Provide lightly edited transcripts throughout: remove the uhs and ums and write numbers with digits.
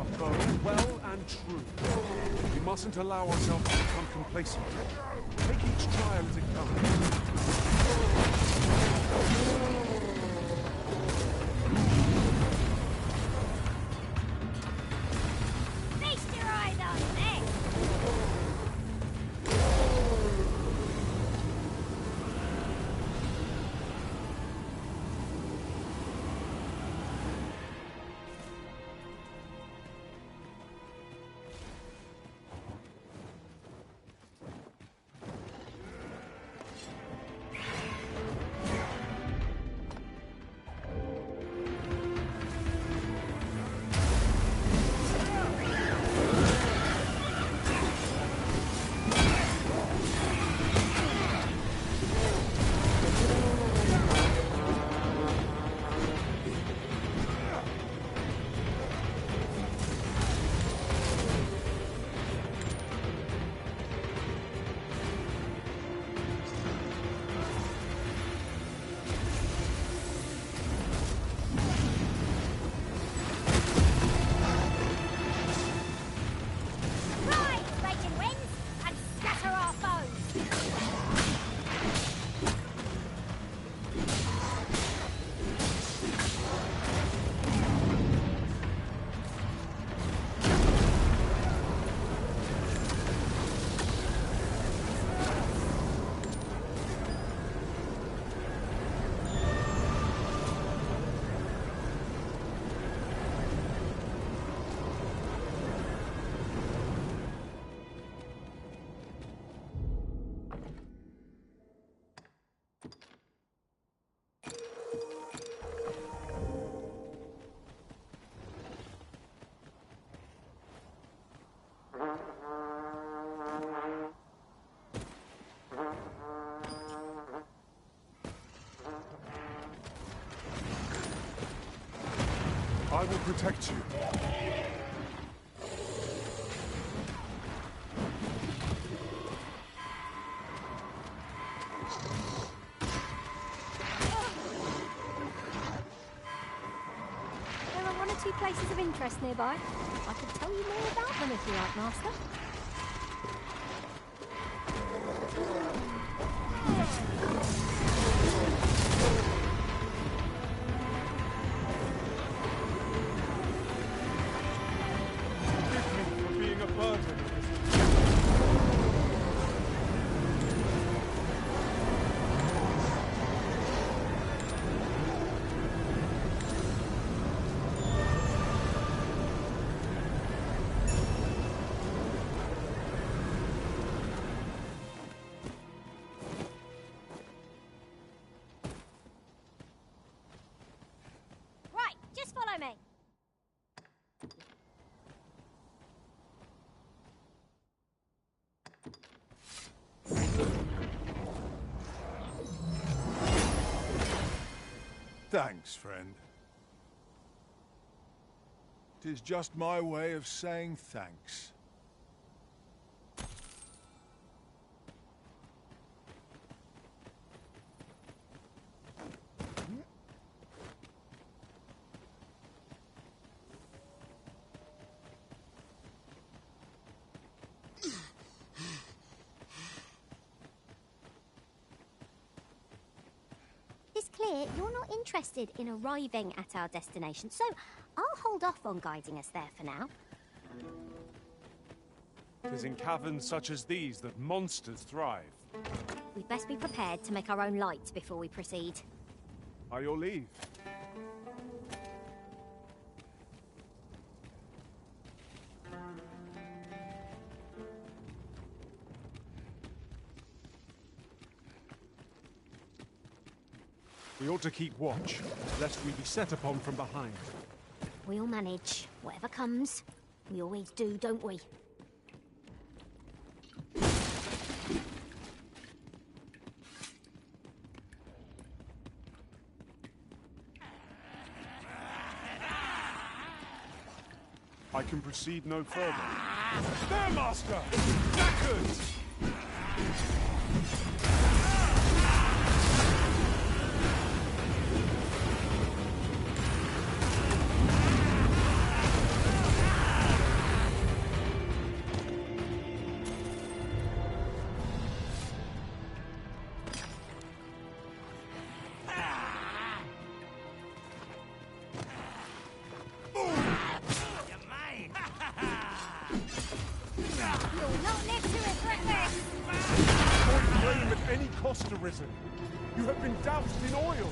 our foe well and true. We mustn't allow ourselves to become complacent. Take each trial as it comes. Feast your eyes on this! I will protect you. There are one or two places of interest nearby. I could tell you more about them if you like, Master. Follow me. Thanks, friend. 'Tis just my way of saying thanks. Clear, you're not interested in arriving at our destination, so I'll hold off on guiding us there for now. 'Tis in caverns such as these that monsters thrive. We'd best be prepared to make our own light before we proceed. By your leave. We ought to keep watch, lest we be set upon from behind. We'll manage. Whatever comes. We always do, don't we? I can proceed no further. There, Master! Backwards! Master Risen! You have been doused in oil!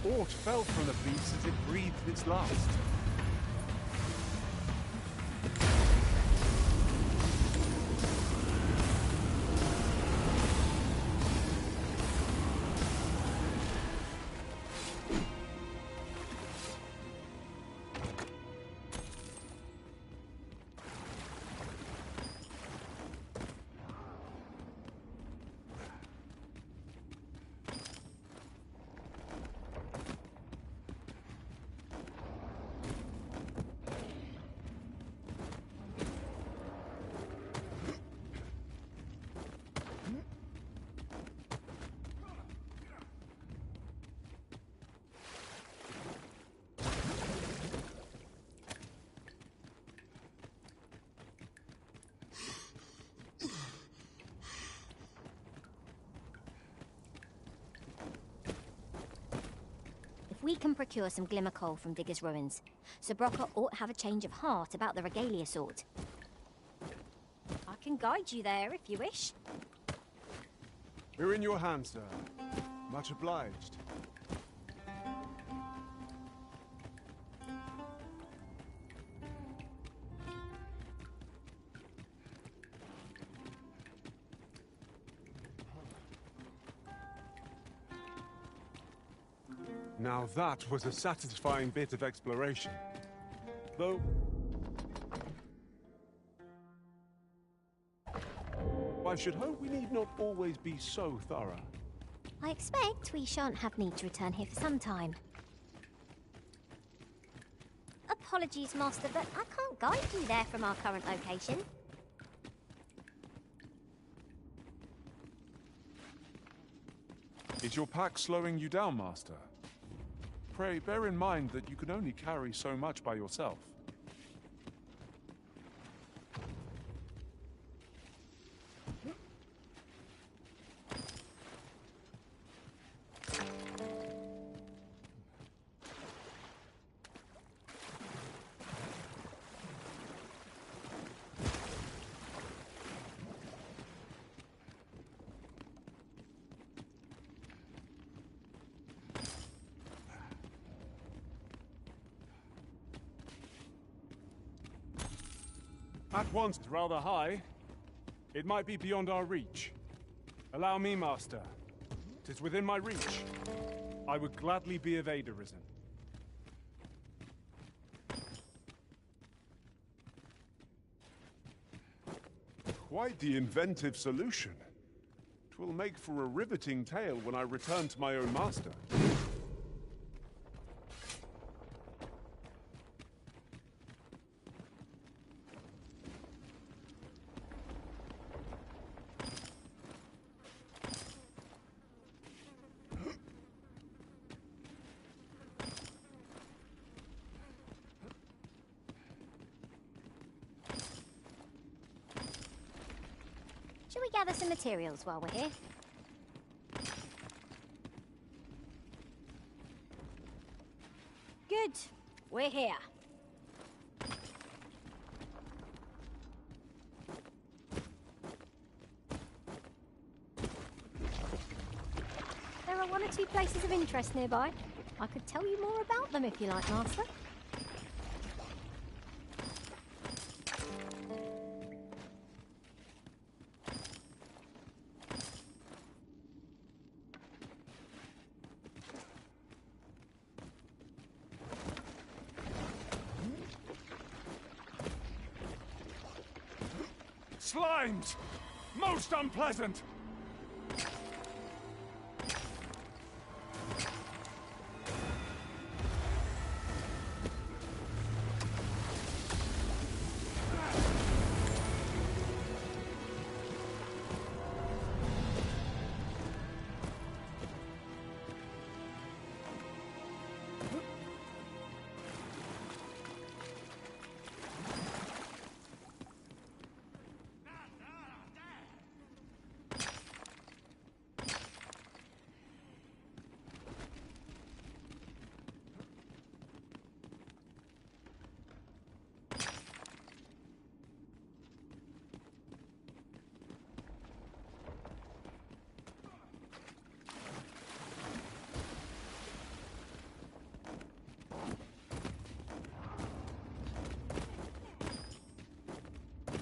Aught fell from the beast as it breathed its last. If we can procure some glimmer coal from Digger's ruins, Sir Brocker ought to have a change of heart about the regalia sort. I can guide you there if you wish. We're in your hands, sir. Much obliged. Now that was a satisfying bit of exploration. Though... I should hope we need not always be so thorough. I expect we shan't have need to return here for some time. Apologies, Master, but I can't guide you there from our current location. Is your pack slowing you down, Master? Pray, bear in mind that you can only carry so much by yourself. At once, rather high. It might be beyond our reach. Allow me, Master. 'Tis within my reach. I would gladly be of aid arisen. Quite the inventive solution. 'Twill make for a riveting tale when I return to my own master. Shall we gather some materials while we're here? Good. We're here. There are one or two places of interest nearby. I could tell you more about them if you like, Master. Slimes! Most unpleasant!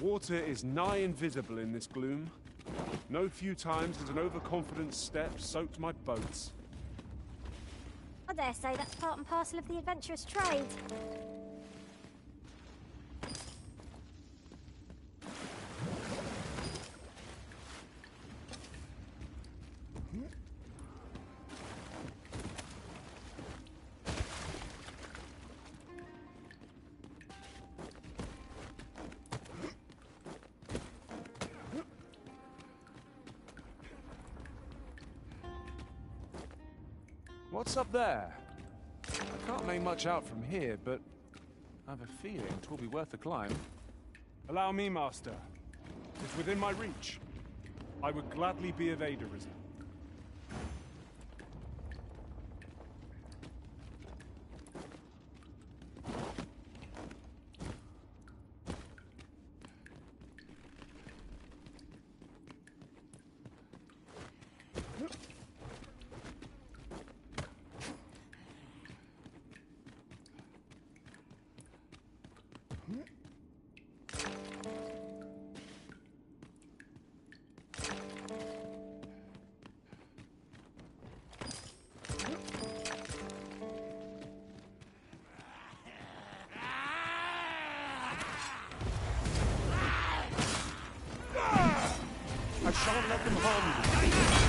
Water is nigh invisible in this gloom. No few times has an overconfident step soaked my boats. I dare say that's part and parcel of the adventurous trade. What's up there? I can't make much out from here, but I have a feeling it will be worth a climb. Allow me, Master. It's within my reach. I would gladly be of aid arisen. I shan't let them harm you.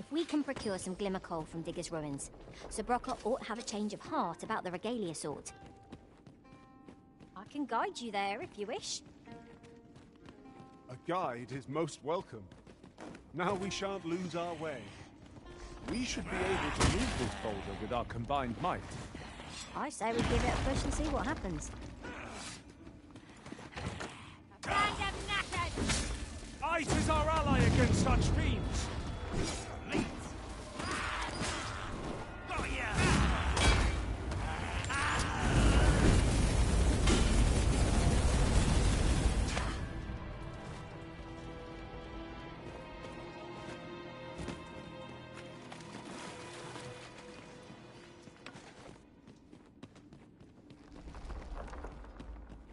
If we can procure some glimmer coal from Diggers' ruins, Sir Brocker ought have a change of heart about the regalia sort. I can guide you there if you wish. A guide is most welcome. Now we shan't lose our way. We should be able to move this boulder with our combined might. I say we give it a push and see what happens. Ice is our ally against such fiends!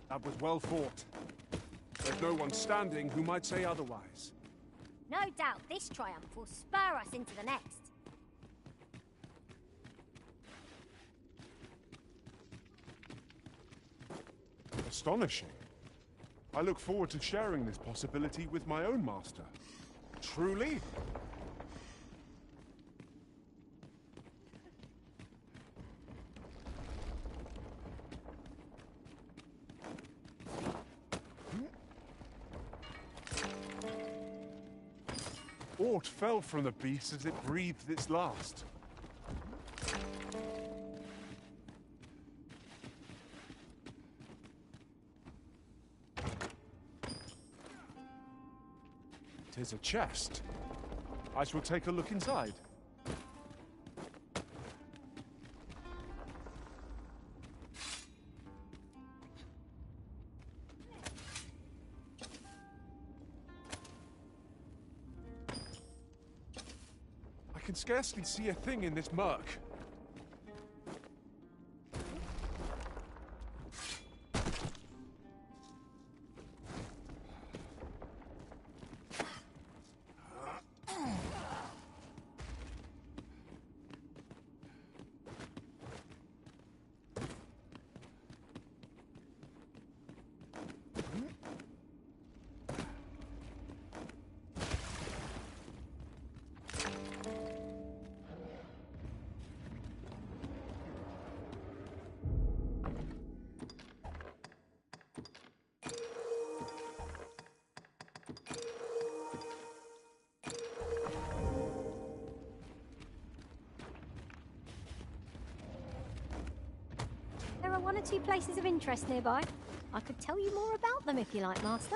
That was well fought. There's no one standing who might say otherwise. No doubt this triumph will spur us into the next. Astonishing. I look forward to sharing this possibility with my own master. Truly? Aught fell from the beast as it breathed its last. Tis a chest. I shall take a look inside. can scarcely see a thing in this murk. There are one or two places of interest nearby. I could tell you more about them if you like, Master.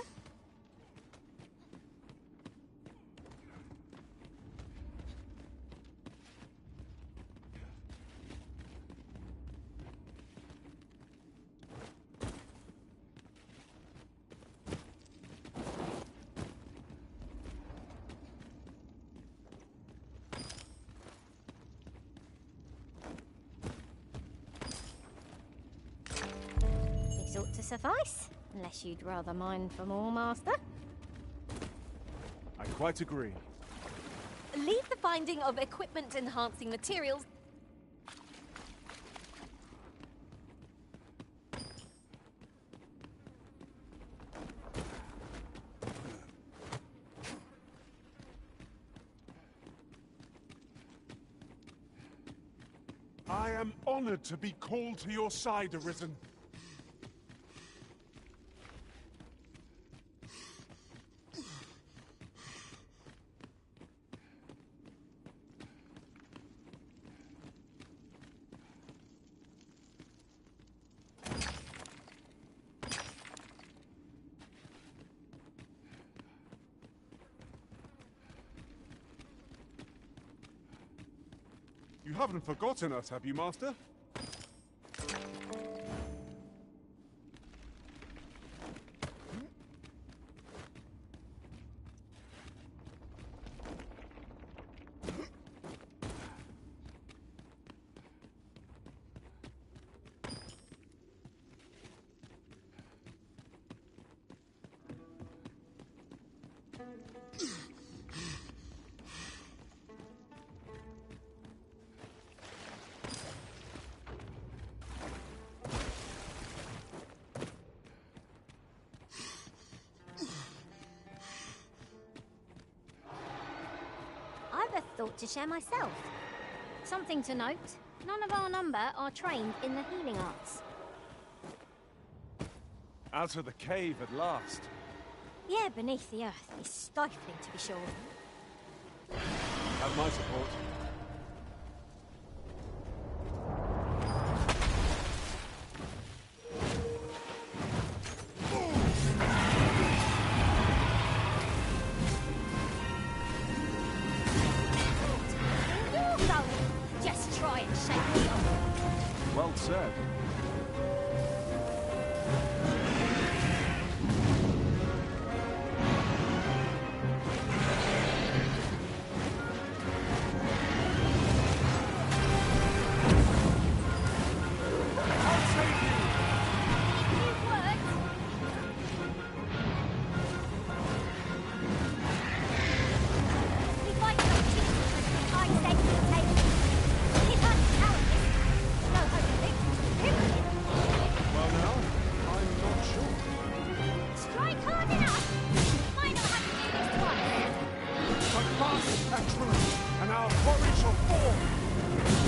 This ought to suffice, unless you'd rather mine for more, Master. I quite agree. Leave the finding of equipment-enhancing materials. I am honored to be called to your side, Arisen. You haven't forgotten us, have you, Master? I've a thought to share myself. Something to note, none of our number are trained in the healing arts. Out of the cave at last. Yeah, beneath the earth is stifling, to be sure. Have my support. Just try and shake me off. Well said. And our quarry shall fall!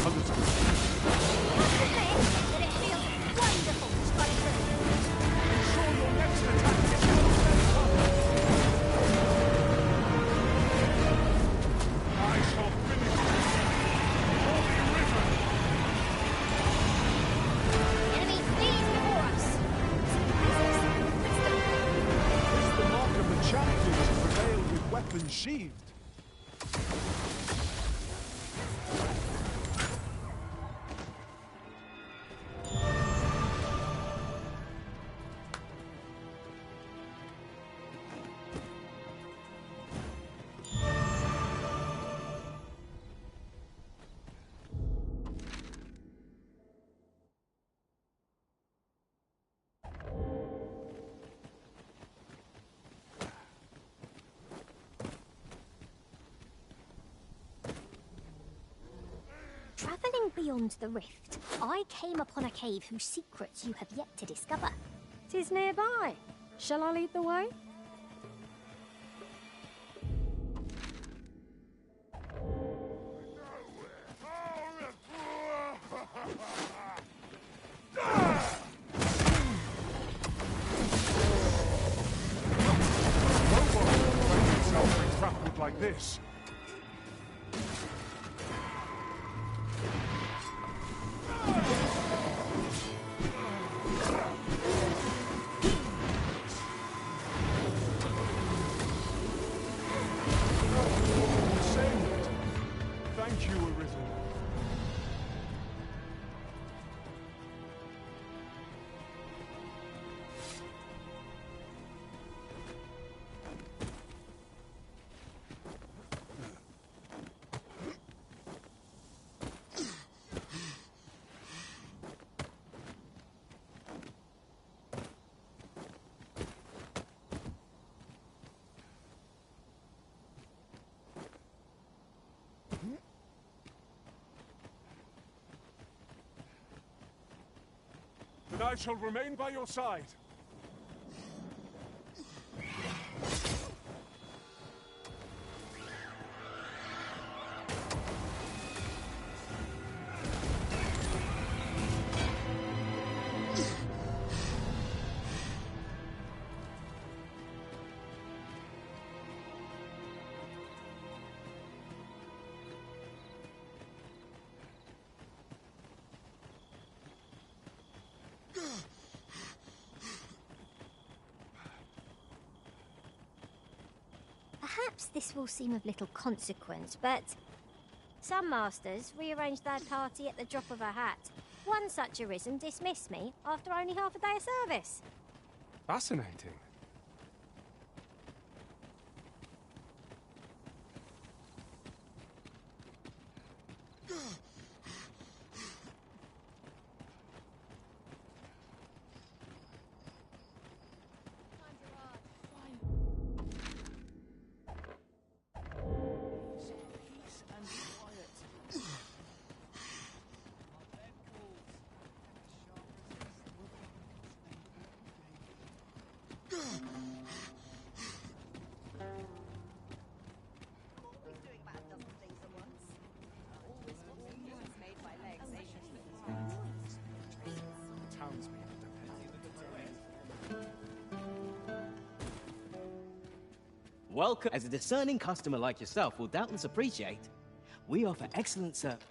Understood. That it feels wonderful to strike through. Ensure your next attack is well set. I shall finish this. Holy River! Enemy flees before us. It's the mark of the champion to prevail with weapons sheathed. beyond the rift, I came upon a cave whose secrets you have yet to discover. 'Tis nearby. Shall I lead the way? Like this. Thank you, Arisen. And I shall remain by your side. Perhaps this will seem of little consequence, but some masters rearrange their party at the drop of a hat. One such Arisen dismissed me after only half a day of service. Fascinating. Welcome. As a discerning customer like yourself will doubtless appreciate, we offer excellent service.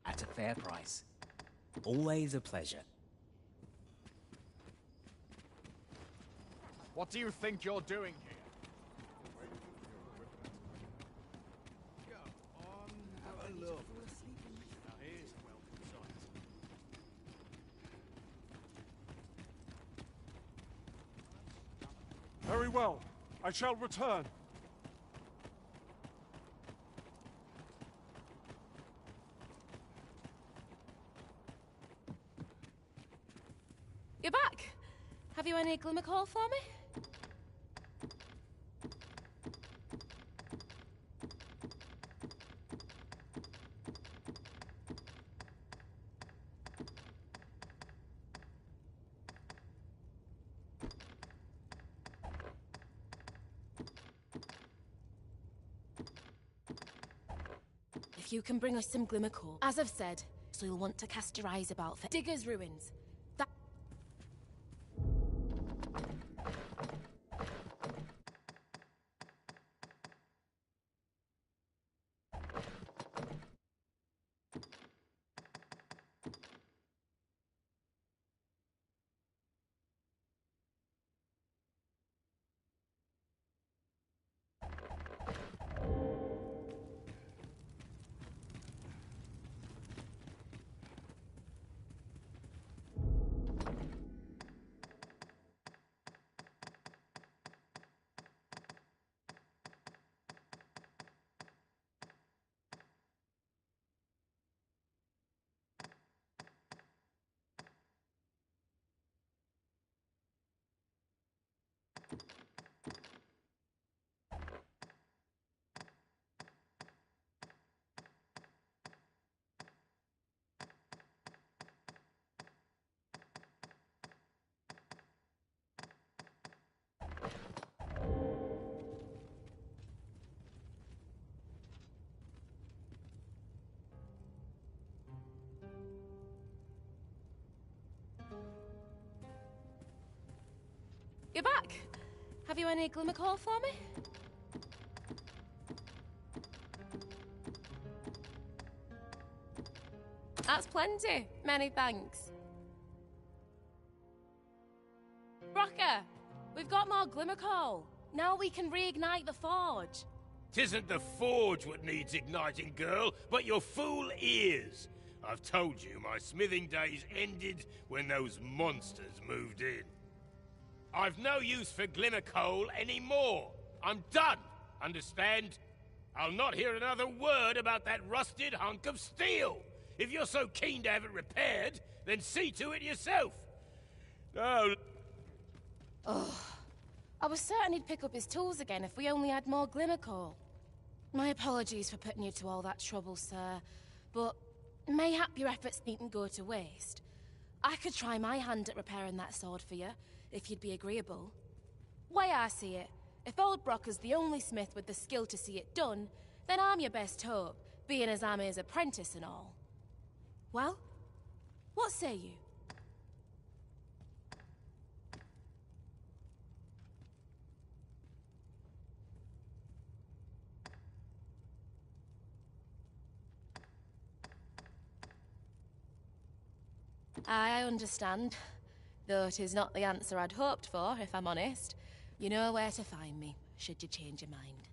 At a fair price. Always a pleasure. What do you think you're doing here? Go on, have a look. Now here's a welcome sight. Very well. I shall return. You're back. Have you any glimmer call for me? If you can bring us some glimmer core, as I've said, so you'll want to cast your eyes about for Digger's Ruins. You're back. Have you any glimmer coal for me? That's plenty. Many thanks. Rocker, we've got more glimmer coal. Now we can reignite the forge. 'Tisn't the forge what needs igniting, girl, but your fool ears. I've told you my smithing days ended when those monsters moved in. I've no use for glimmer coal anymore. I'm done, understand? I'll not hear another word about that rusted hunk of steel. If you're so keen to have it repaired, then see to it yourself. Oh. I was certain he'd pick up his tools again if we only had more glimmer coal. My apologies for putting you to all that trouble, sir, but mayhap your efforts needn't go to waste. I could try my hand at repairing that sword for you, if you'd be agreeable. Way I see it, if old Brocker's the only smith with the skill to see it done, then I'm your best hope, being as I'm his apprentice and all. Well, what say you? I understand, though it is not the answer I'd hoped for, if I'm honest. You know where to find me, should you change your mind.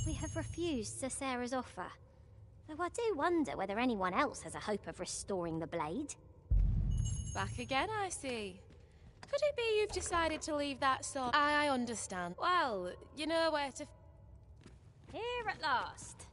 We have refused Sir Sarah's offer. Though I do wonder whether anyone else has a hope of restoring the blade. Back again, I see. Could it be you've decided to leave that sword? I understand. Well, you know where to... Here at last.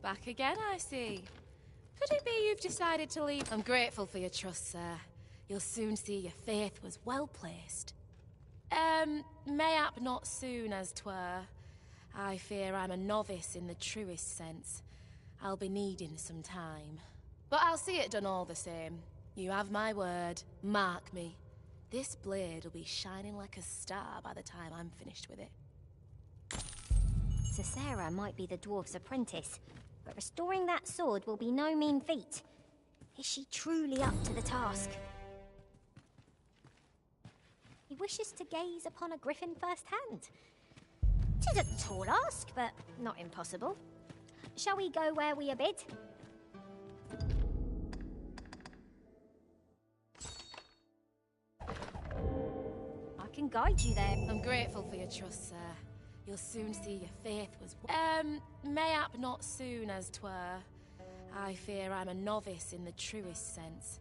Back again, I see. Could it be you've decided to leave? I'm grateful for your trust, sir. You'll soon see your faith was well placed. Mayhap not soon as 'twere. I fear I'm a novice in the truest sense. I'll be needing some time. But I'll see it done all the same. You have my word. Mark me. This blade will be shining like a star by the time I'm finished with it. Sir Sarah might be the dwarf's apprentice, but restoring that sword will be no mean feat. Is she truly up to the task? He wishes to gaze upon a griffin firsthand. 'Tis a tall ask, but not impossible. Shall we go where we are bid? I can guide you there. I'm grateful for your trust, sir. You'll soon see your faith was... mayhap not soon as 'twere. I fear I'm a novice in the truest sense.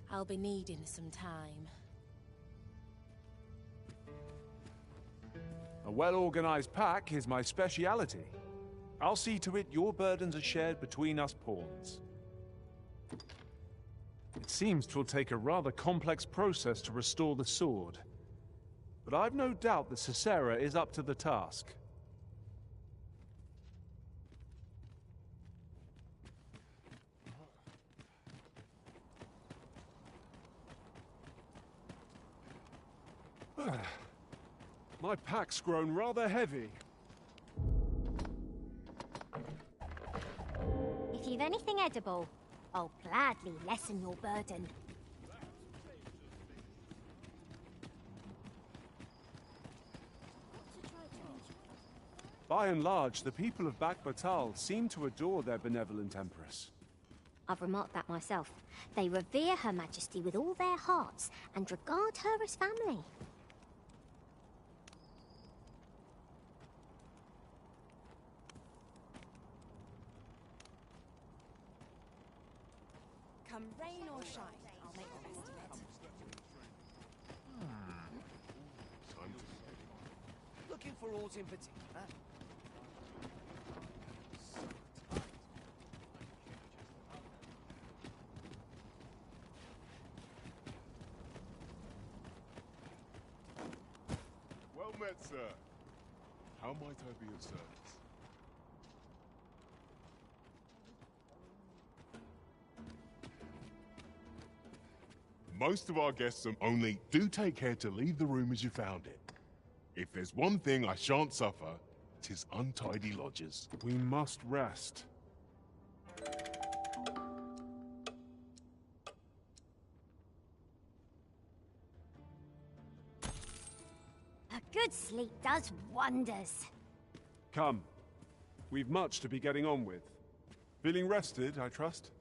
I'll be needing some time. A well-organized pack is my speciality. I'll see to it your burdens are shared between us pawns. It seems 'twill take a rather complex process to restore the sword. But I've no doubt that Sir Sarah is up to the task. My pack's grown rather heavy. If you've anything edible, I'll gladly lessen your burden. By and large, the people of Batal seem to adore their benevolent empress. I've remarked that myself. They revere Her Majesty with all their hearts and regard her as family. Come rain or shine, I'll make the best of it. Looking for aught in particular? Well met, sir. How might I be of service? Most of our guests are only do take care to leave the room as you found it. If there's one thing I shan't suffer, 'tis untidy lodgers. We must rest. A good sleep does wonders. Come. We've much to be getting on with. Feeling rested, I trust?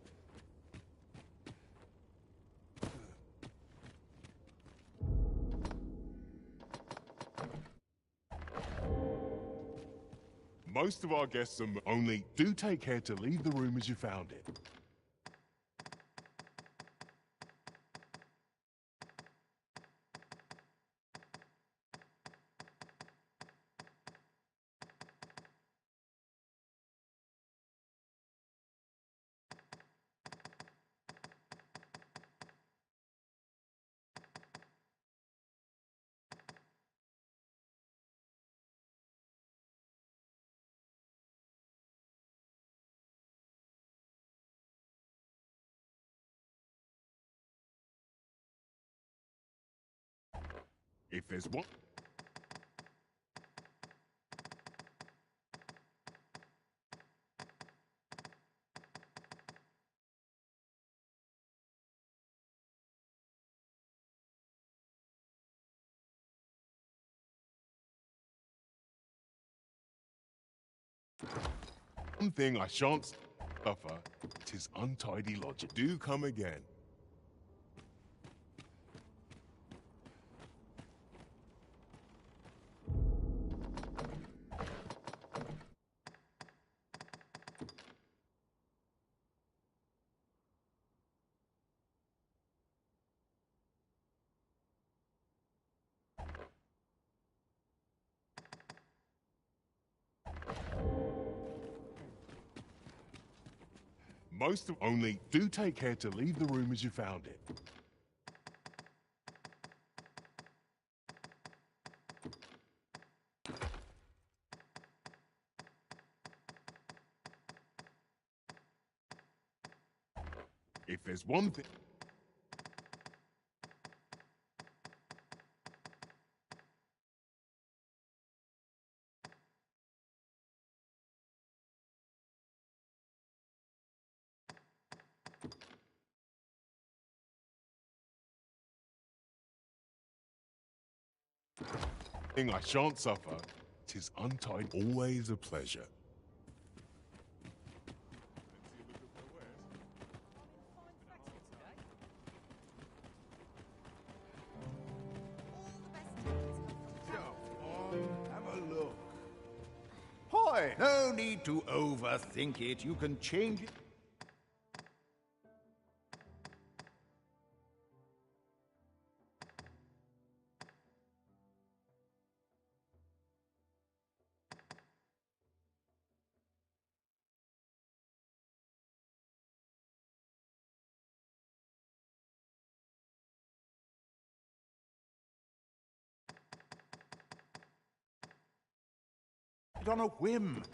Most of our guests are only do take care to leave the room as you found it. If there's one... One thing I shan't suffer, 'tis untidy lodging. Do come again. Most of only do take care to leave the room as you found it. If there's one thing... thing I shan't suffer, 'tis untidy. Always a pleasure. Have a look. Hoy! No need to overthink it. You can change it. On a whim.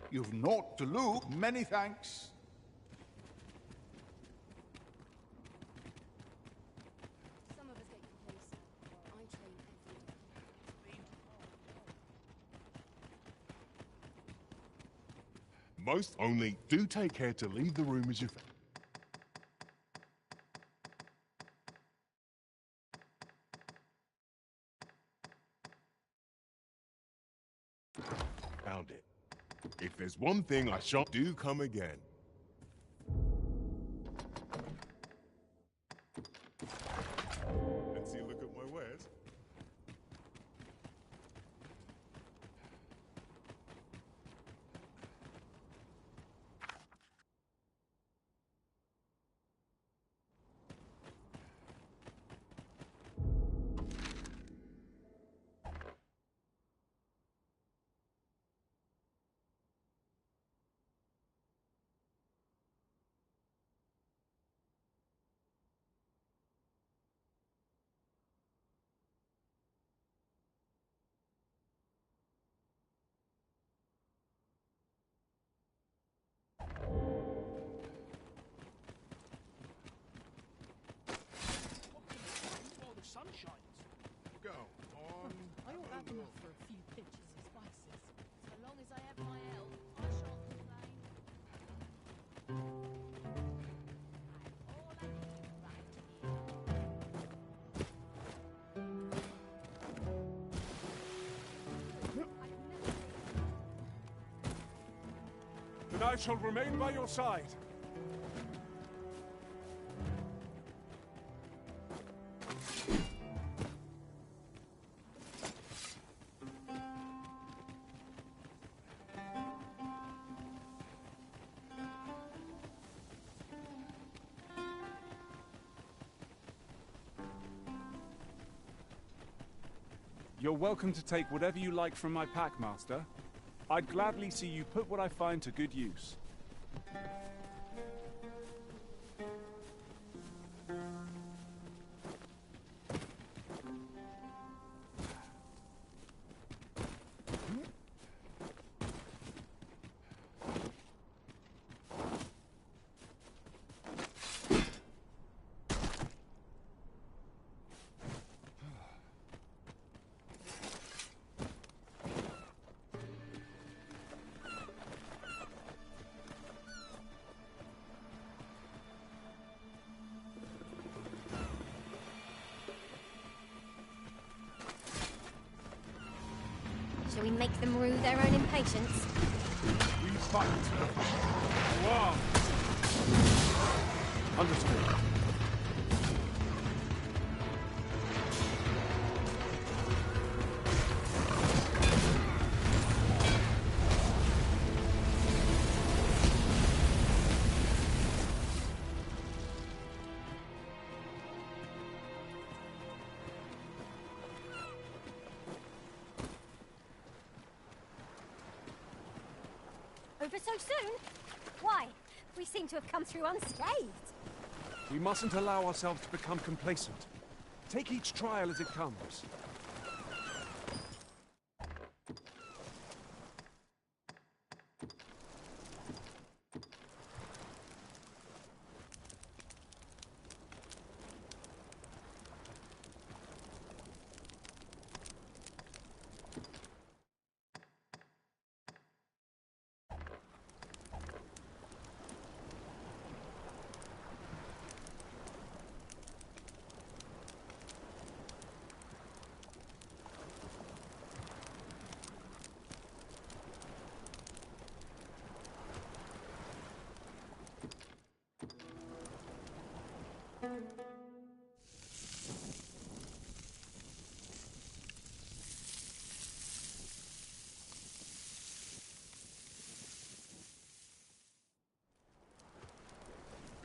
You've naught to lose. Many thanks. Some of us get complacent. I train every day. Most only do take care to leave the room as you found it. If there's one thing I shan't do, come again. Let's see a look at my wares. then I shall remain by your side. You're welcome to take whatever you like from my pack, Master. I'd gladly see you put what I find to good use. Shall we make them rue their own impatience? We fight. Wow. Understood. Over so soon? Why? We seem to have come through unscathed. We mustn't allow ourselves to become complacent. Take each trial as it comes.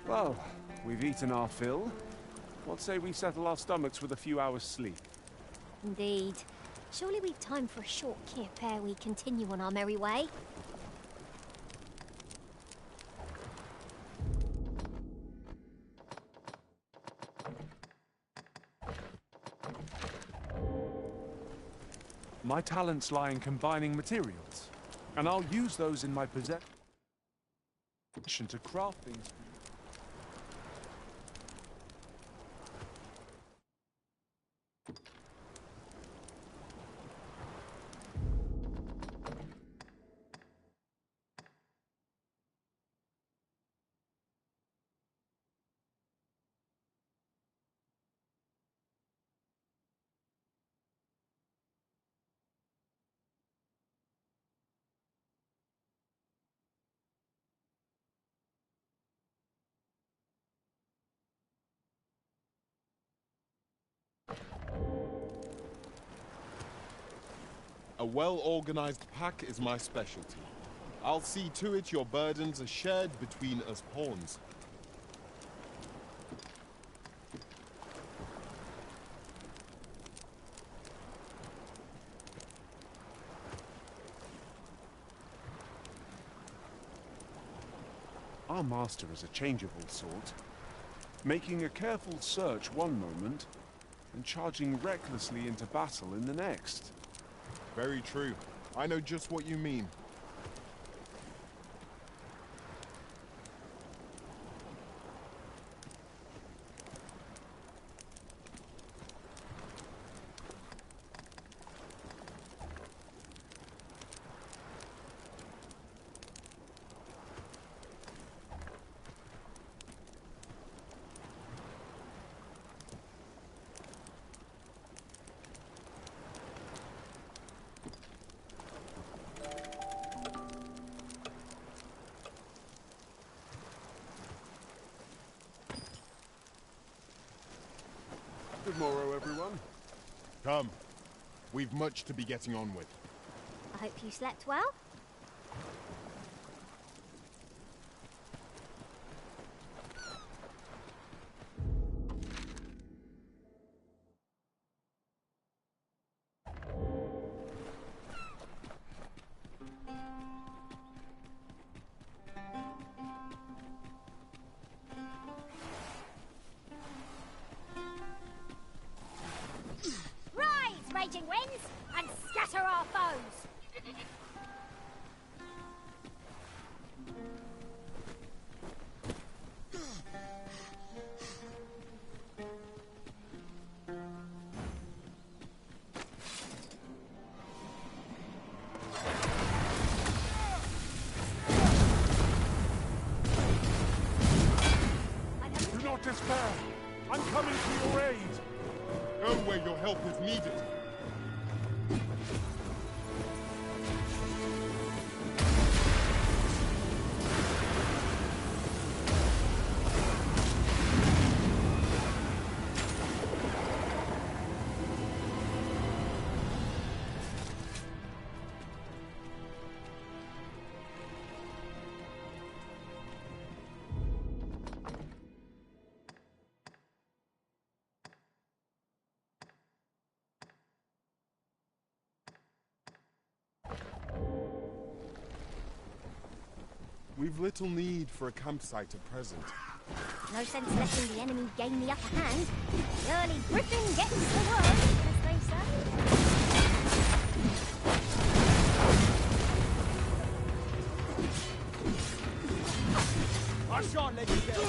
Well, we've eaten our fill. What say we settle our stomachs with a few hours' sleep? Indeed. Surely we've time for a short kip ere we continue on our merry way. My talents lie in combining materials, and I'll use those in my possession to craft things. A well-organized pack is my specialty. I'll see to it your burdens are shared between us pawns. Our master is a changeable sort, making a careful search one moment and charging recklessly into battle in the next. Very true. I know just what you mean. Well, we've eaten our fill. What say we settle our stomachs with a few hours' sleep? Indeed. Shall we make them rue their own impatience? We mustn't allow ourselves to become complacent. Take each trial as it comes. morrow, everyone. Come. We've much to be getting on with. I hope you slept well. Raging winds, and scatter our foes! Do not despair! I'm coming to your aid! Go where your help is needed. We've little need for a campsite at present. No sense letting the enemy gain the upper hand. The early griffin gets the worm, as they say. I shan't let you get away.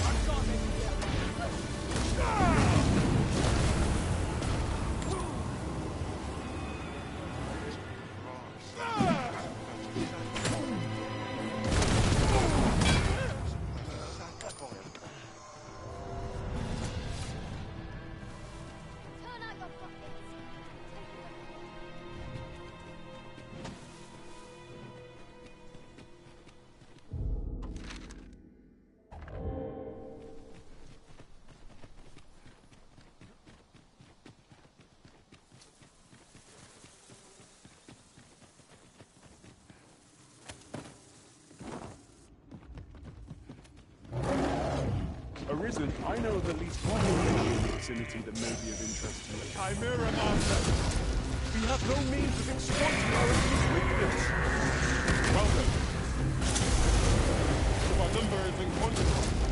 I shan't let you get away. Arisen, I know of at least one location in the vicinity that may be of interest to you. Chimera Master! We have no means of exploiting our enemy's weakness! Well then. Our number is inquantifiable.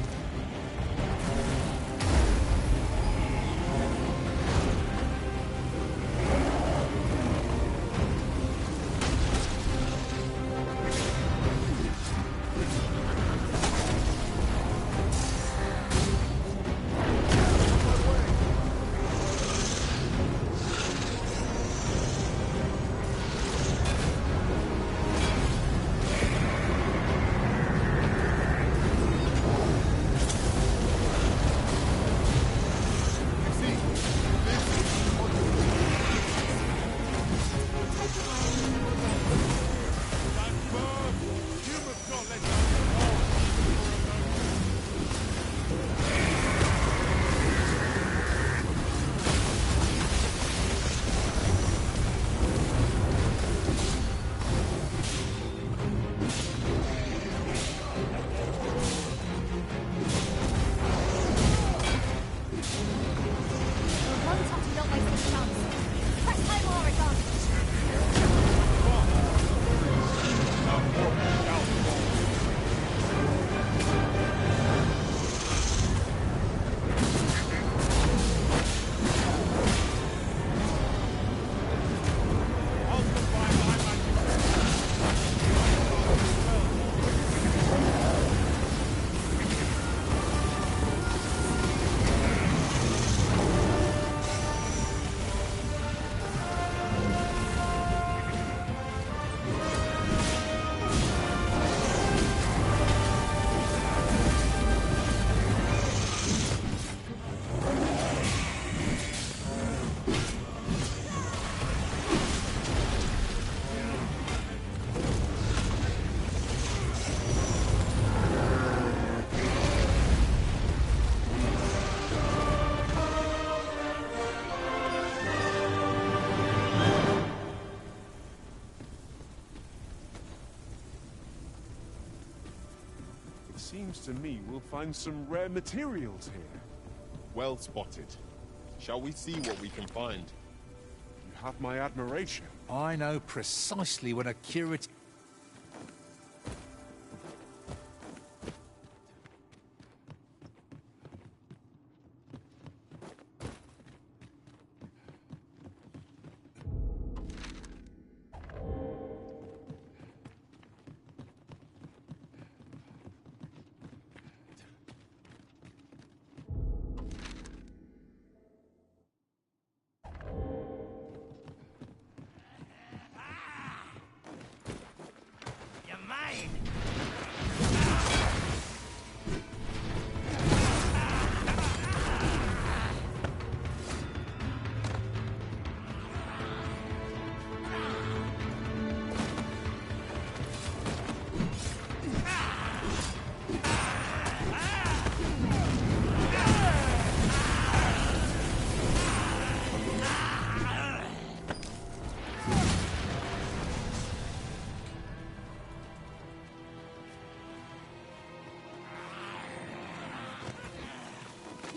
Seems to me we'll find some rare materials here. Well spotted. Shall we see what we can find? You have my admiration. I know precisely when a curate...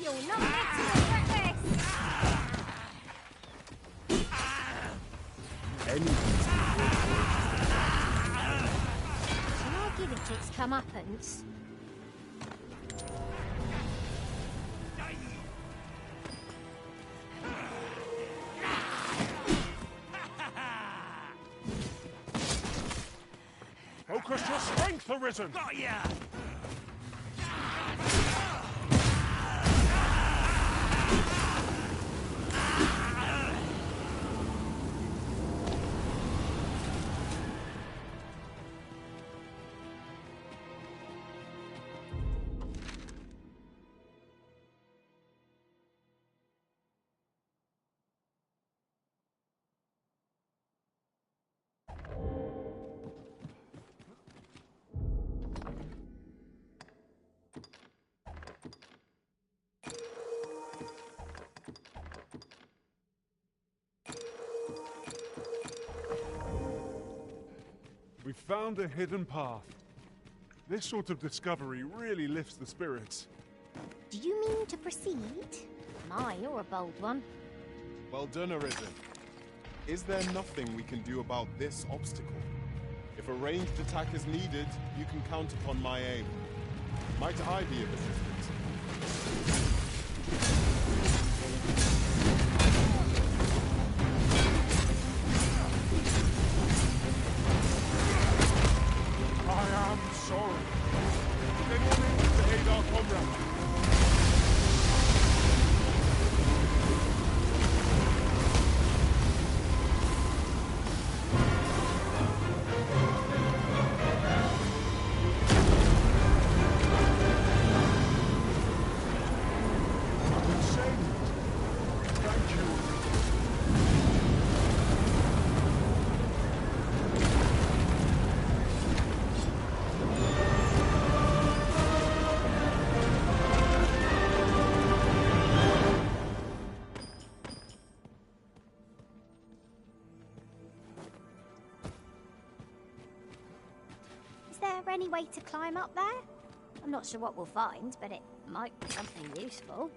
You'll not get to regret this! Shall I give it its comeuppance? Focus your strength, Arisen! Got ya! We found a hidden path. This sort of discovery really lifts the spirits. Do you mean to proceed? My, you're a bold one. Well done, Arisen. Is there nothing we can do about this obstacle? If a ranged attack is needed, you can count upon my aim. Might I be of assistance? I am sorry. Is anyone able to aid our comrade? I've been saved. Thank you. Is there any way to climb up there? I'm not sure what we'll find, but it might be something useful.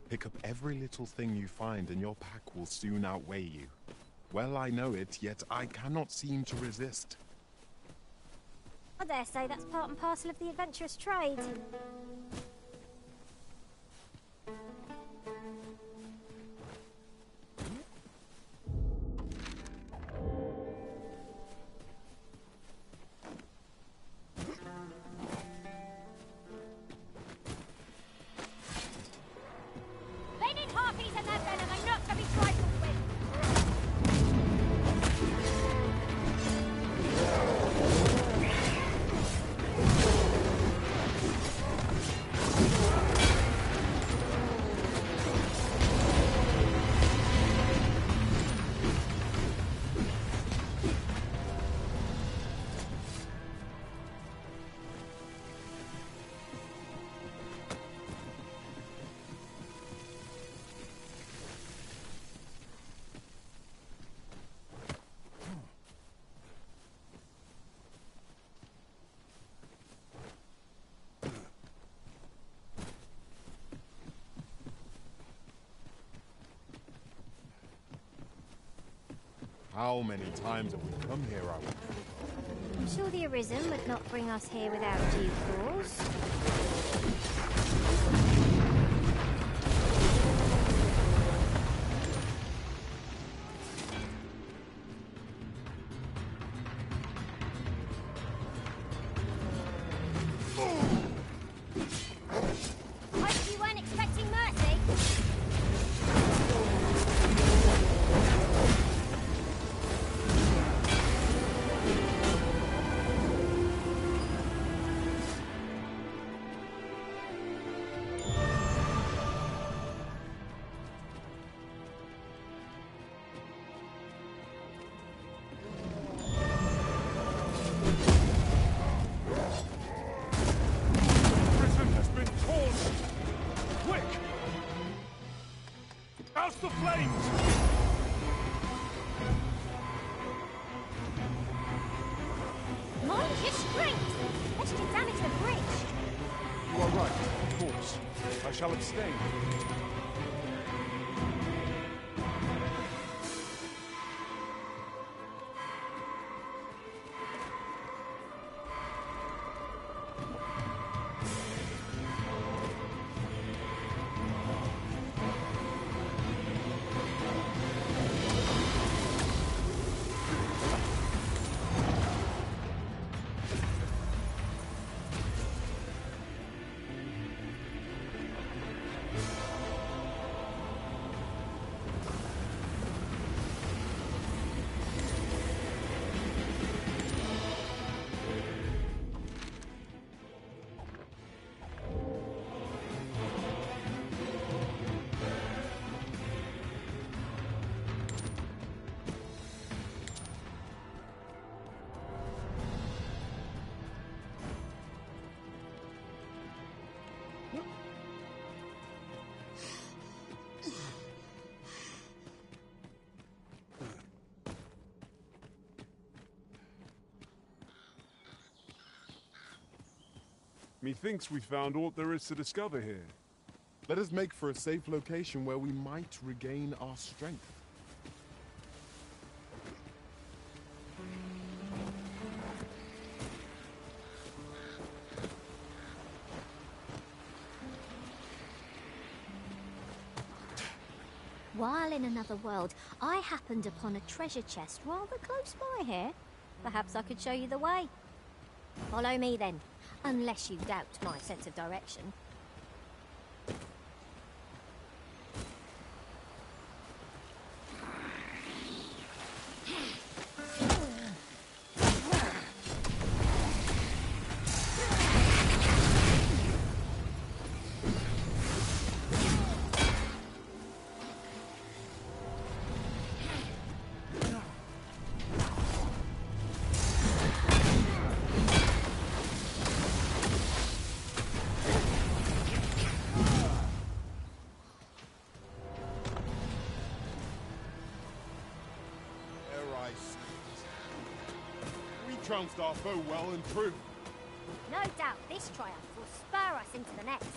Pick up every little thing you find and your pack will soon outweigh you. Well, I know it, yet I cannot seem to resist. I dare say that's part and parcel of the adventurous trade. They need harpies and their venom are not to be trifled with. How many times have we come here, I wonder? I'm sure the Arisen would not bring us here without due cause. Hope you weren't expecting mercy. Prison has been torn! Quick! Douse the flames! Mind your strength! Lest you damage the bridge! You are right, of course. I shall abstain. Methinks we found all there is to discover here. Let us make for a safe location where we might regain our strength. While in another world, I happened upon a treasure chest rather close by here. Perhaps I could show you the way. Follow me then, unless you doubt my sense of direction. We trounced our foe well and true. No doubt this triumph will spur us into the next.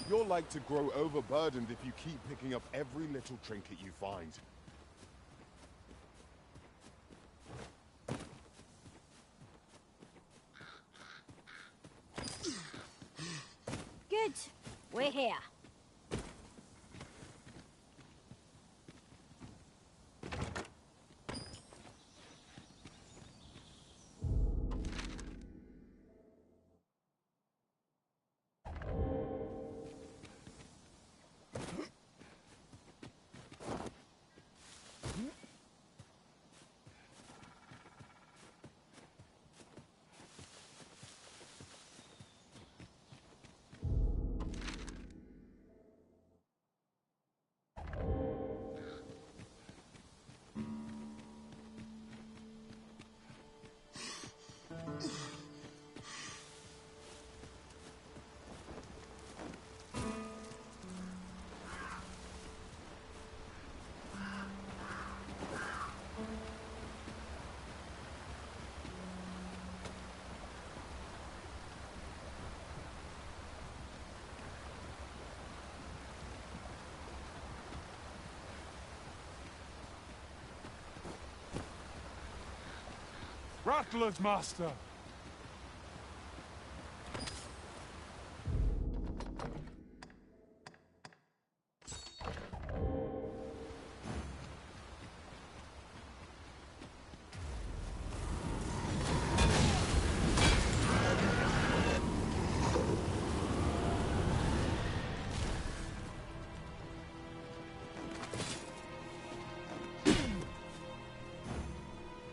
You're like to grow overburdened if you keep picking up every little trinket you find. Good. We're here. Rattlers, Master!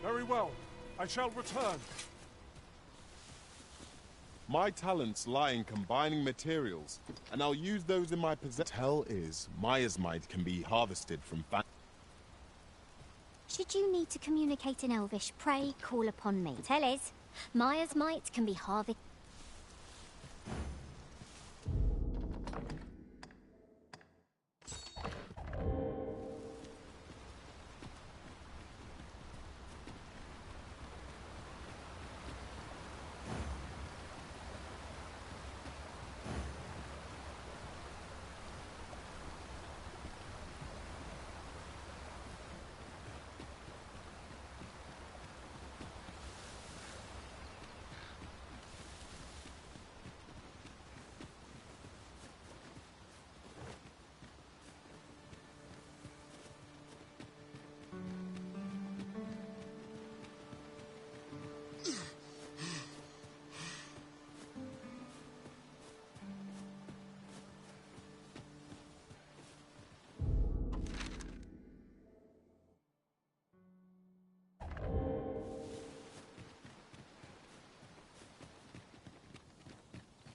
Very well. I shall return. My talents lie in combining materials, and I'll use those in my possession. Tell is, Maya's might can be harvested from Should you need to communicate in Elvish, pray call upon me. Tell is, Maya's might can be harvested.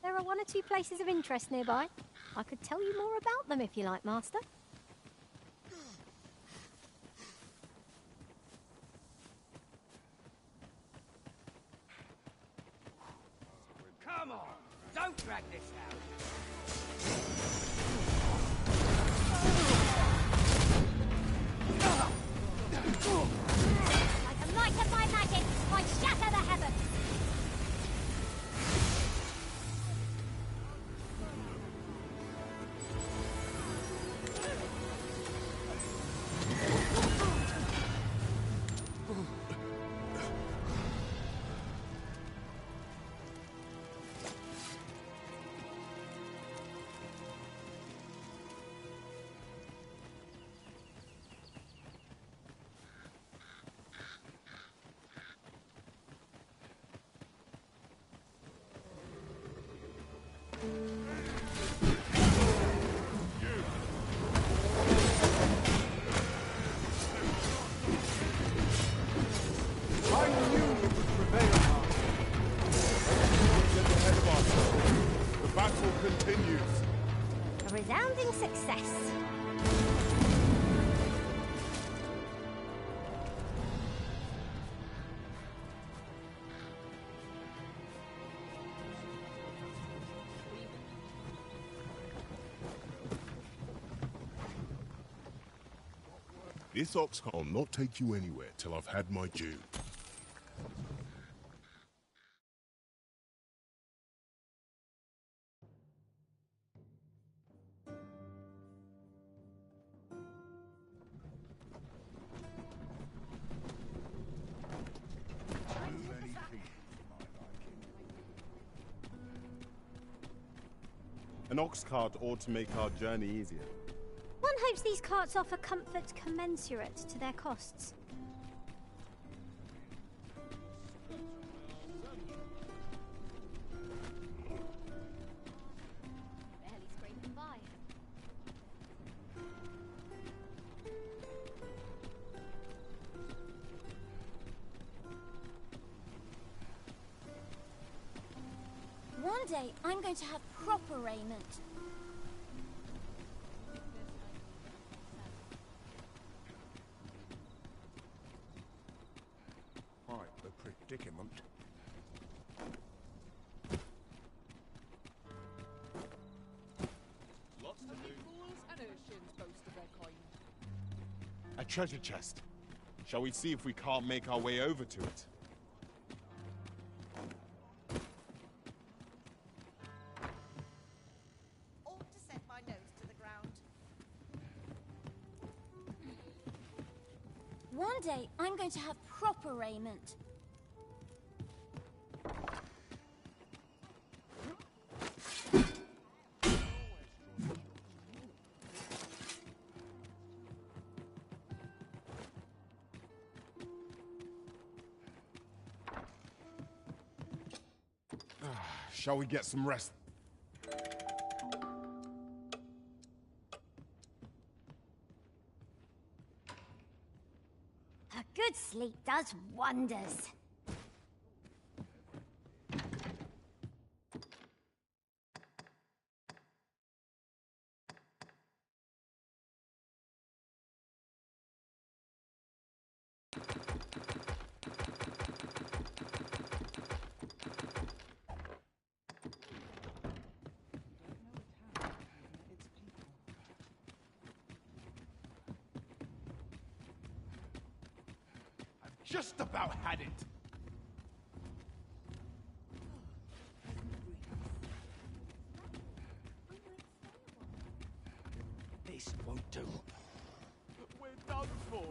There are one or two places of interest nearby. I could tell you more about them if you like, Master. Come on, don't drag this out. Like a light of my magic, I shatter the heavens! A resounding success. This ox will not take you anywhere till I've had my due. An ox cart ought to make our journey easier. One hopes these carts offer comfort commensurate to their costs. Barely scraping by. One day, I'm going to have proper raiment. Quite the predicament. Lots to do. Fools and Urshins boast of their kind. A treasure chest. Shall we see if we can't make our way over to it? Ought to set my nose to the ground. One day, I'm going to have proper raiment. Shall we get some rest? A good sleep does wonders. Just about had it. This won't do. We're done for.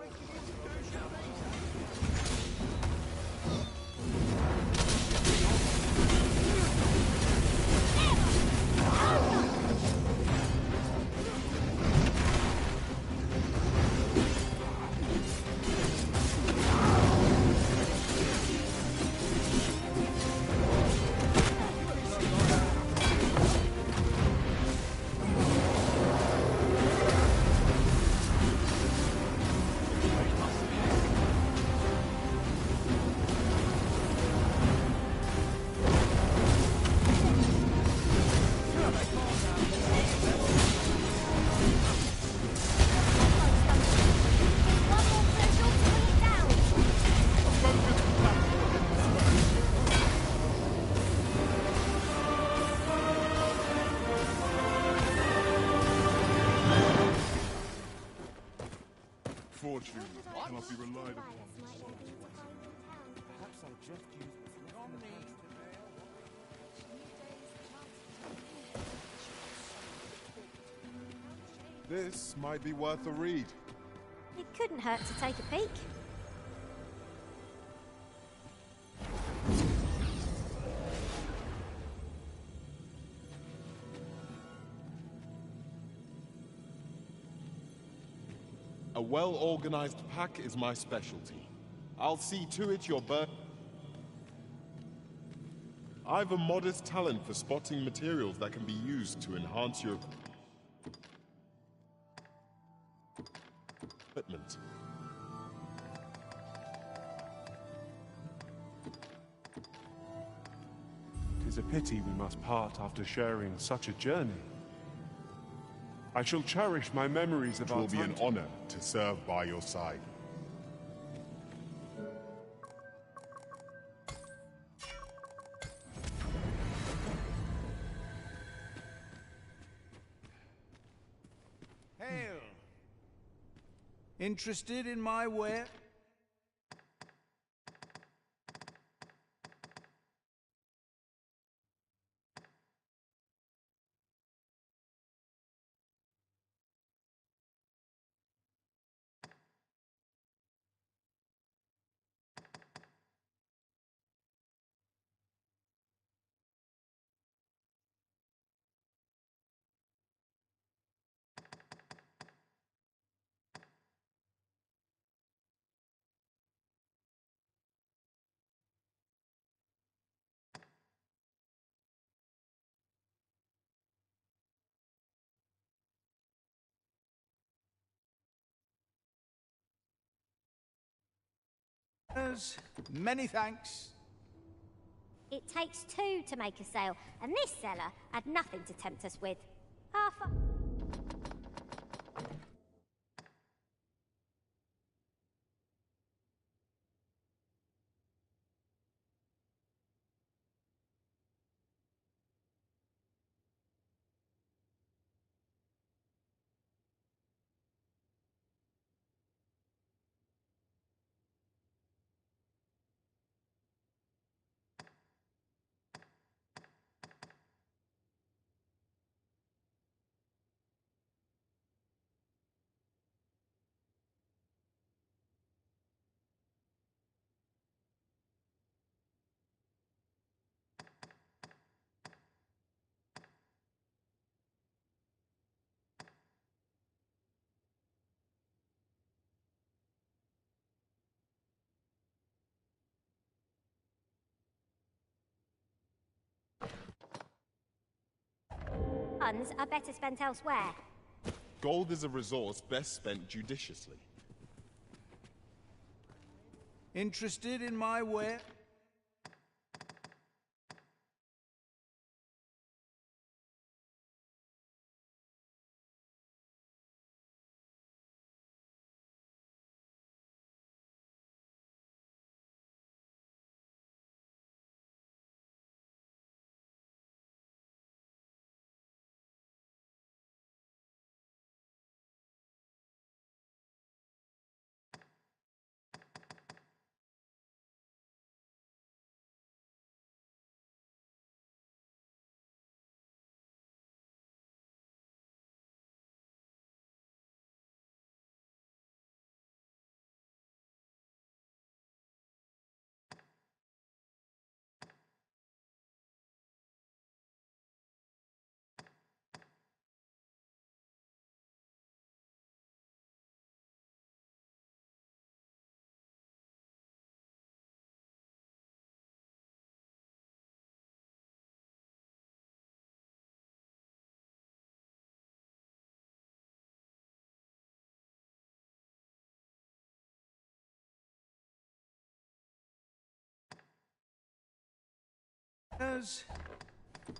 Fortune cannot be relied upon. Perhaps I'll just use this long This might be worth a read. It couldn't hurt to take a peek. A well-organized pack is my specialty. I'll see to it your I've a modest talent for spotting materials that can be used to enhance your equipment. Tis a pity we must part after sharing such a journey. I shall cherish my memories of It our will be time an honor to serve by your side. Hail. Interested in my ware? Many thanks. It takes two to make a sale, and this seller had nothing to tempt us with. Half a... funds are better spent elsewhere. Gold is a resource best spent judiciously. Interested in my ware?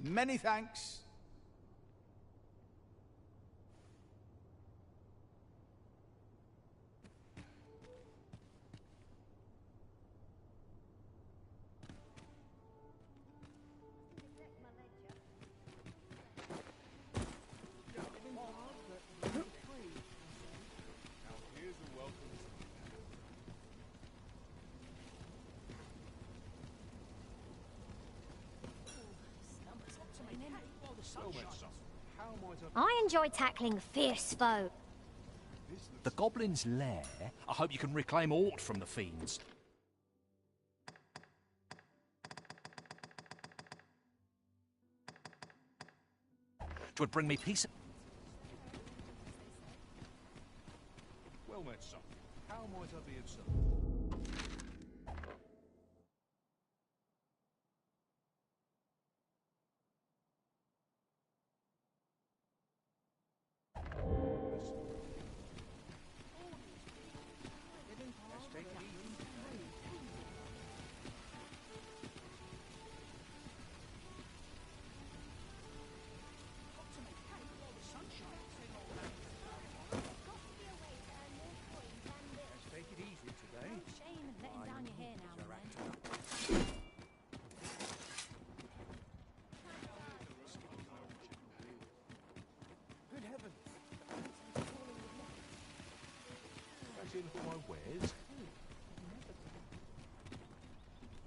Many thanks. I enjoy tackling fierce foe. The Goblin's Lair? I hope you can reclaim aught from the fiends. Twould bring me peace. Well met, son. How might I be of service? For my wares.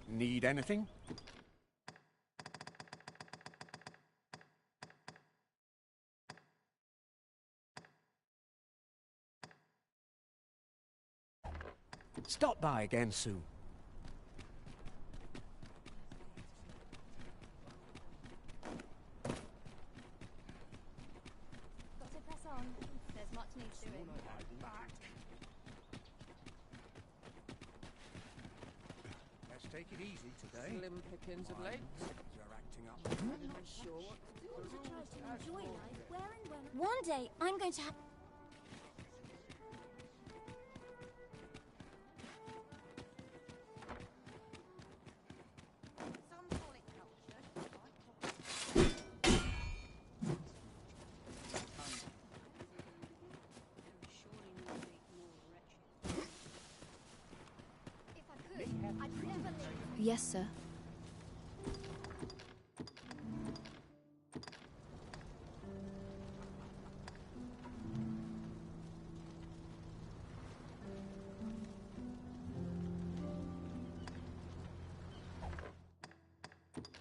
Need anything? Stop by again soon. Got to press on. There's much needs doing. Let's take it easy today. Slim pickings of late. You're acting up. I'm not sure what to do. To try to enjoy life where and when. One day, I'm going to have. Some call it culture. If I could, I'd never leave. Yes, sir.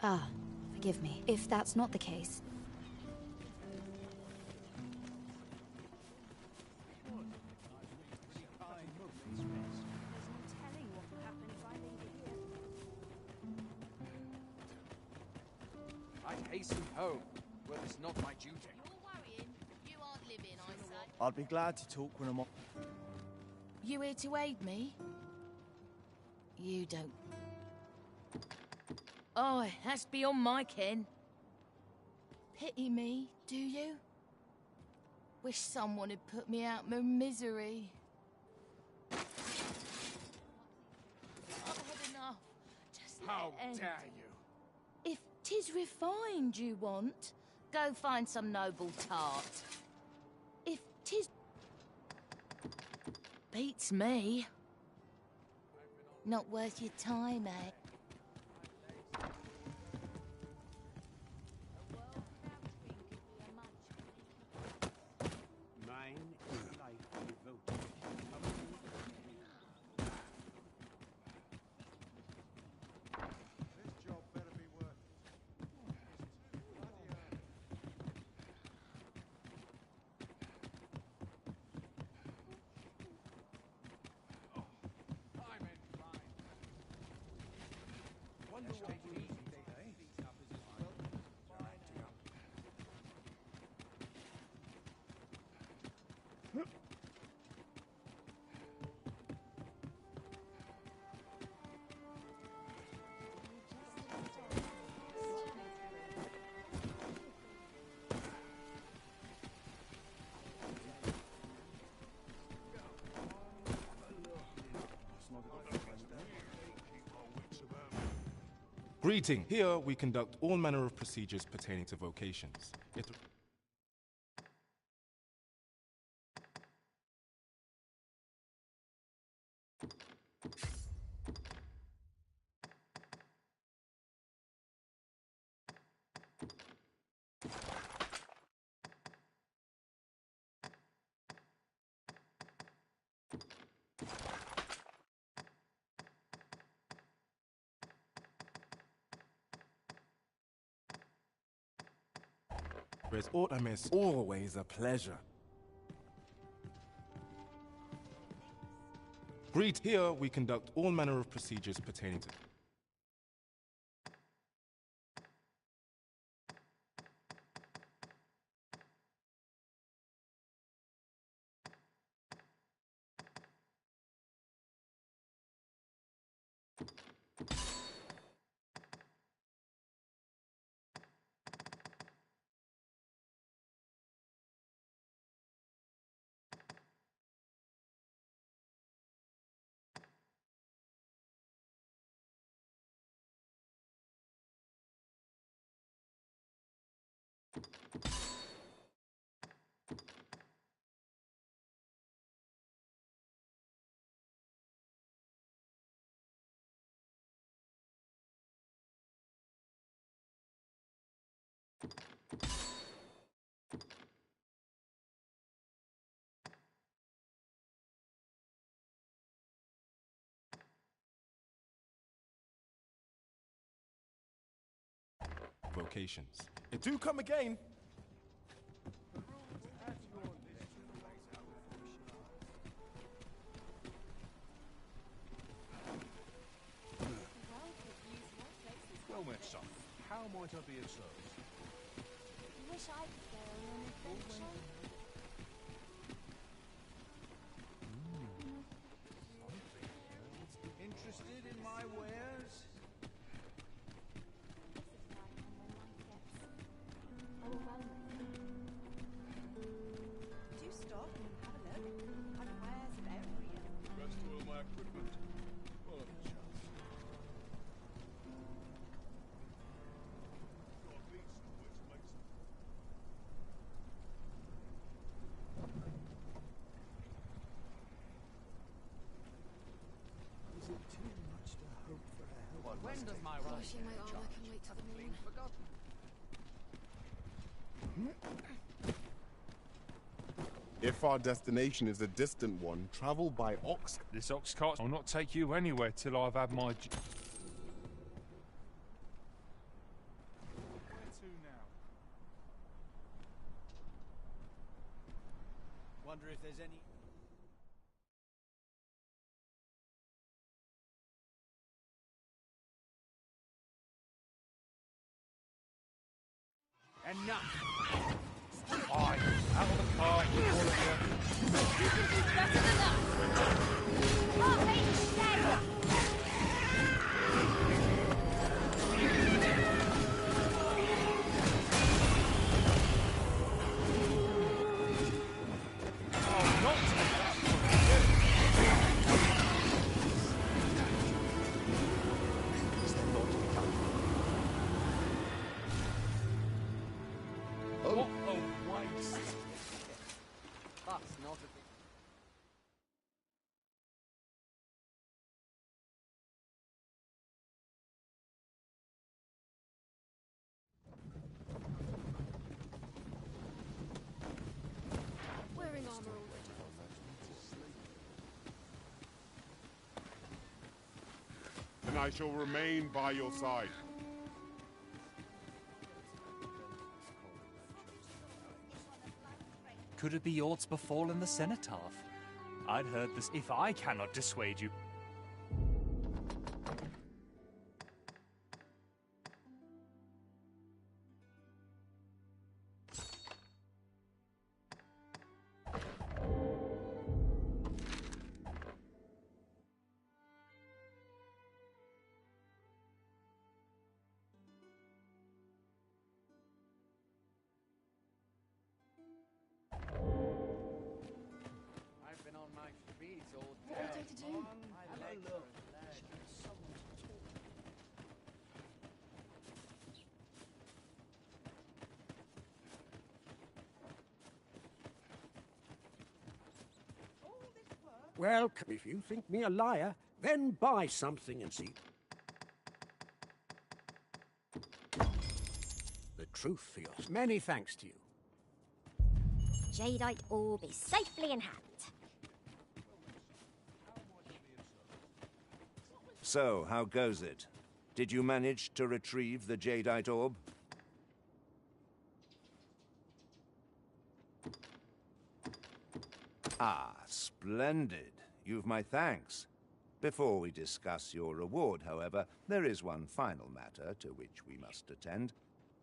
Ah, forgive me. If that's not the case. I'd hasten home, were this not my duty. You're worrying. You aren't living, I say. I'd be glad to talk when I'm off. You here to aid me? You don't. Oh, that's beyond my ken. pity me, do you? Wish someone had put me out my misery. I've had enough. Just How let it end. dare you? If 'tis refined you want, go find some noble tart. If 'tis... beats me. Not worth your time, eh? Mine is life devoted. This job better be worth I'm in line. Wonder what we need today. Greeting. Here we conduct all manner of procedures pertaining to vocations. There's aught amiss, always a pleasure. Greet. Here we conduct all manner of procedures pertaining to... vocations. It do come again. Well met, son. How might I be of service? Wish I could go on an adventure. Interested in my wares? Do stop and have a look. I've wares of every Rest of all my equipment. Well, of a chance. Got leads somewhere to make some. Is it too much to hope for a hell? When does my Gosh, right my armor can wait till the morning. forgotten? If our destination is a distant one, travel by ox. This ox cart will not take you anywhere till I've had my... Where to now? Wonder if there's any... Enough! Fine. Out of the car, all of you. You can do better than that! Oh, he's dead! That's not a big... Wearing armor already. And I shall remain by your side. Could it be aughts befallen the cenotaph? I'd heard this. If I cannot dissuade you. I've been on my feet all day. What would you like to do? My legs are Well, if you think me a liar, then buy something and see the truth for yours. Many thanks to you. Jadeite orb is safely in hand. So, how goes it? Did you manage to retrieve the Jadeite orb? Ah, splendid. You've my thanks. Before we discuss your reward, however, there is one final matter to which we must attend.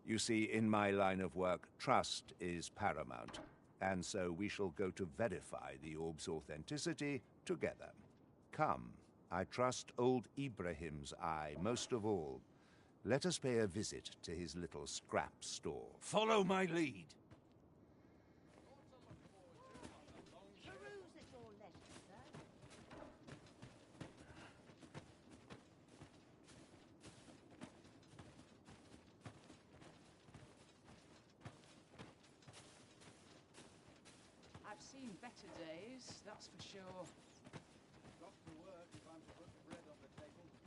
You see, in my line of work, trust is paramount, and so we shall go to verify the orb's authenticity together. Come, I trust old Ibrahim's eye most of all. Let us pay a visit to his little scrap store. Follow my lead. I've seen better days, that's for sure.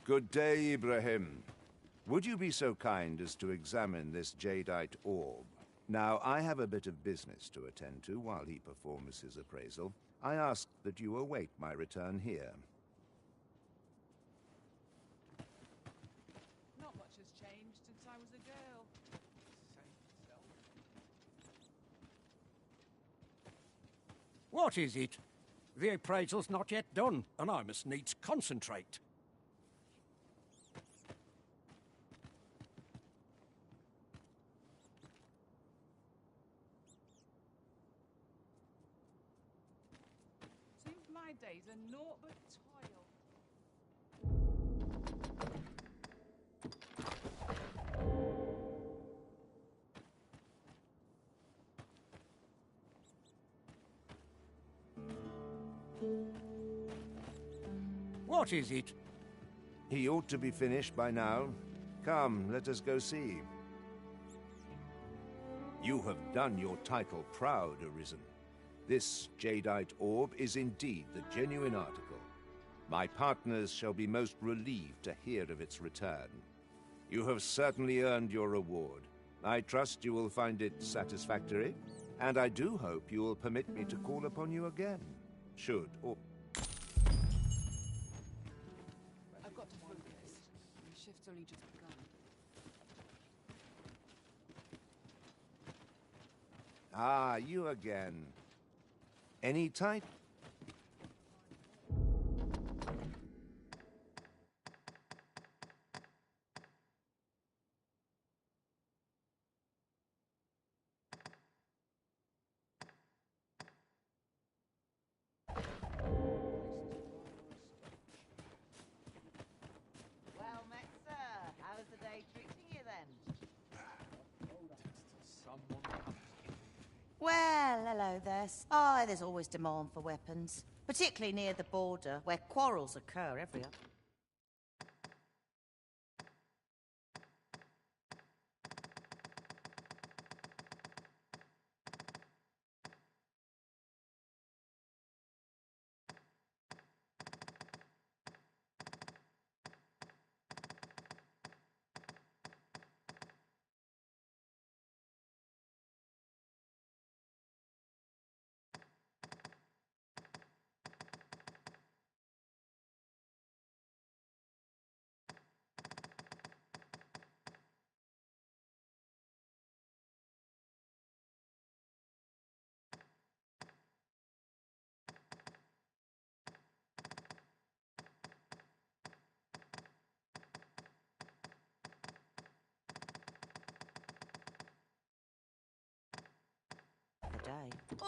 Good day, Ibrahim. Would you be so kind as to examine this Jadeite orb? Now, I have a bit of business to attend to while he performs his appraisal. I ask that you await my return here. Not much has changed since I was a girl. What is it? The appraisal's not yet done, and I must needs concentrate. Seems my days are naught but toil. What is it? He ought to be finished by now. Come, let us go see. You have done your title proud, Arisen. This Jadeite orb is indeed the genuine article. My partners shall be most relieved to hear of its return. You have certainly earned your reward. I trust you will find it satisfactory, and I do hope you will permit me to call upon you again, should or... I've got to focus. The shift's only just begun. Ah, you again. Any type? Well met, sir. How's the day treating you then? Well, hello there. Oh, there's always demand for weapons, particularly near the border, where quarrels occur every other.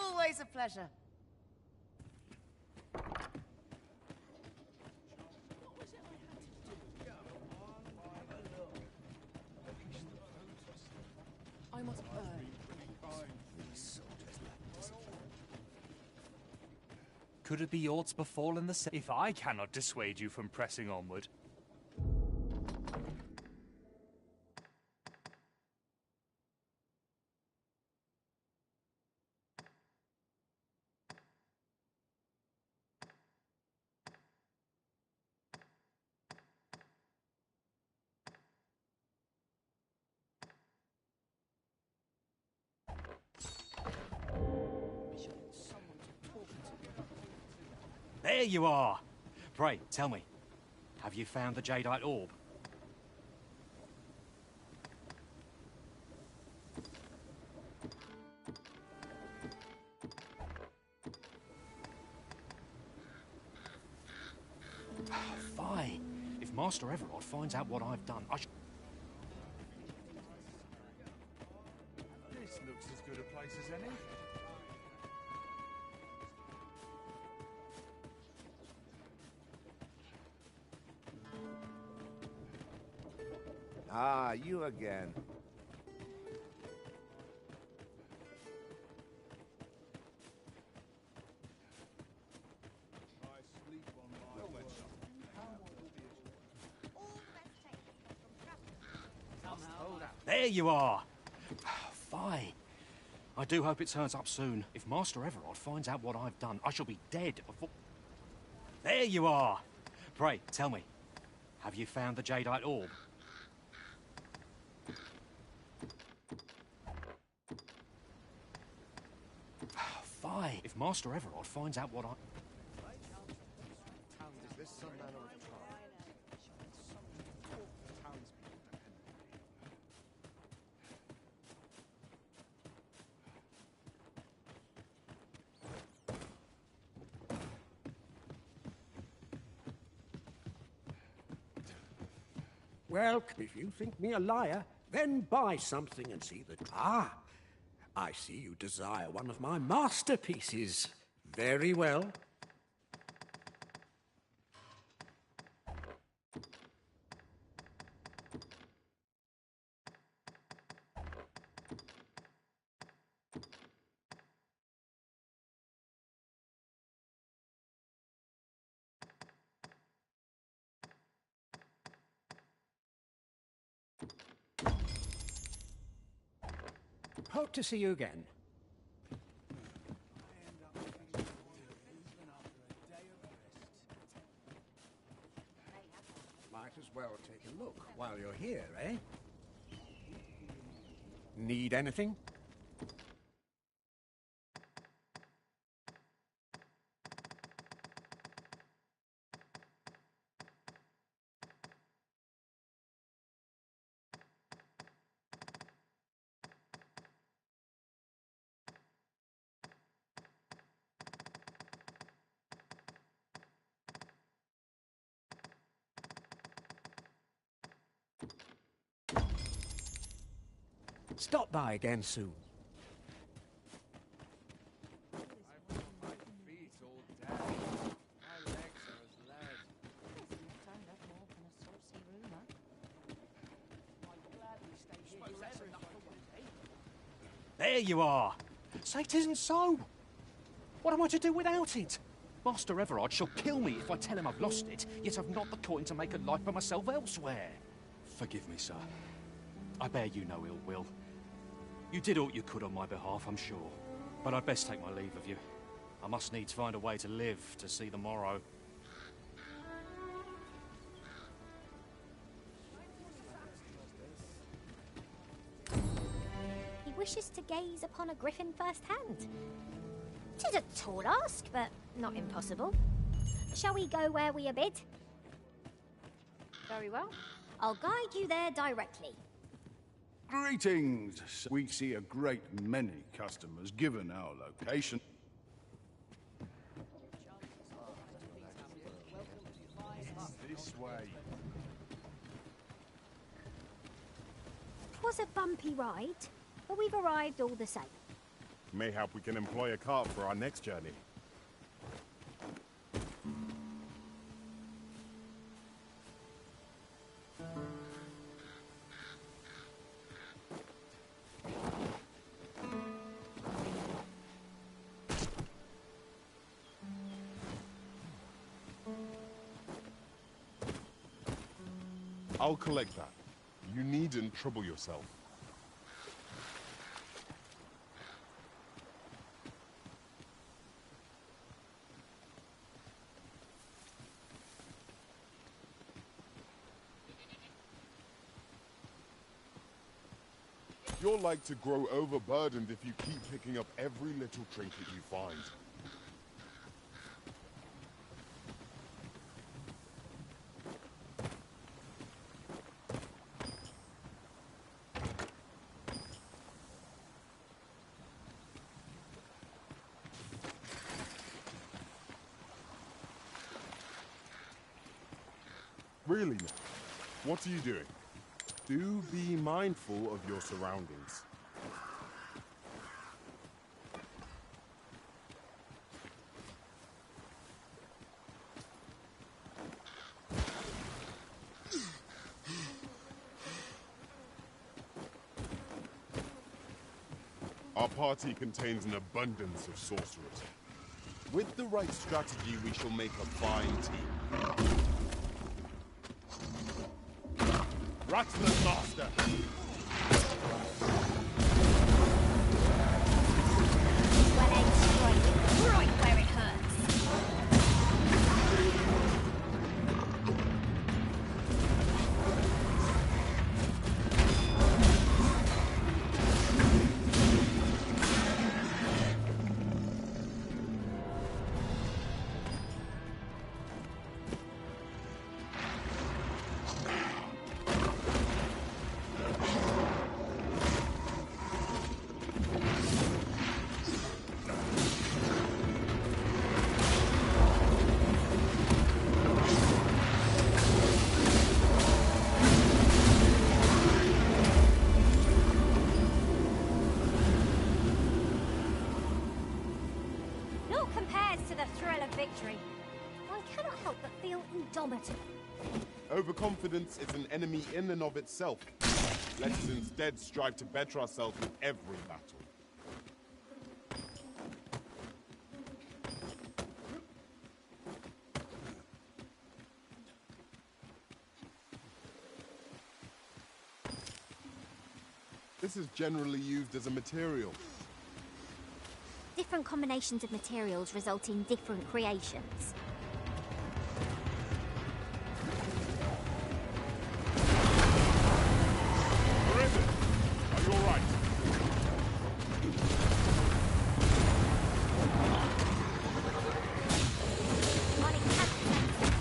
Always a pleasure. I must burn. Could it be aught befallen the if I cannot dissuade you from pressing onward? There you are! Pray, tell me, have you found the jadeite orb? Fine. If Master Everard finds out what I've done, This looks as good a place as any. Ah, you again. There you are! Fine. I do hope it turns up soon. If Master Everard finds out what I've done, I shall be dead before... There you are! Pray, tell me, have you found the jadeite orb? Fine. If Master Everard finds out what I... Is this some manner of trial? Well, if you think me a liar, then buy something and see the... Ah! I see you desire one of my masterpieces. Very well. Hope to see you again. Might as well take a look while you're here, eh? Need anything? Stop by again soon. There you are! Say it isn't so! What am I to do without it? Master Everard shall kill me if I tell him I've lost it, yet I've not the coin to make a life for myself elsewhere. Forgive me, sir. I bear you no ill will. You did all you could on my behalf, I'm sure. But I'd best take my leave of you. I must needs find a way to live to see the morrow. He wishes to gaze upon a griffin firsthand. 'Tis a tall ask, but not impossible. Shall we go where we are bid? Very well. I'll guide you there directly. Greetings. We see a great many customers given our location. This way. 'Twas a bumpy ride, but we've arrived all the same. Mayhap we can employ a cart for our next journey. I'll collect that. You needn't trouble yourself. You're like to grow overburdened if you keep picking up every little trinket you find. Really now, what are you doing? Do be mindful of your surroundings. Our party contains an abundance of sorcerers. With the right strategy, we shall make a fine team. Rattler's Master! Well aimed strike, right where it hurts. Victory. One cannot help but feel indomitable. Overconfidence is an enemy in and of itself. Let us instead strive to better ourselves with every battle. This is generally used as a material. Different combinations of materials result in different creations. Arisen, are you all right? One incapacitated,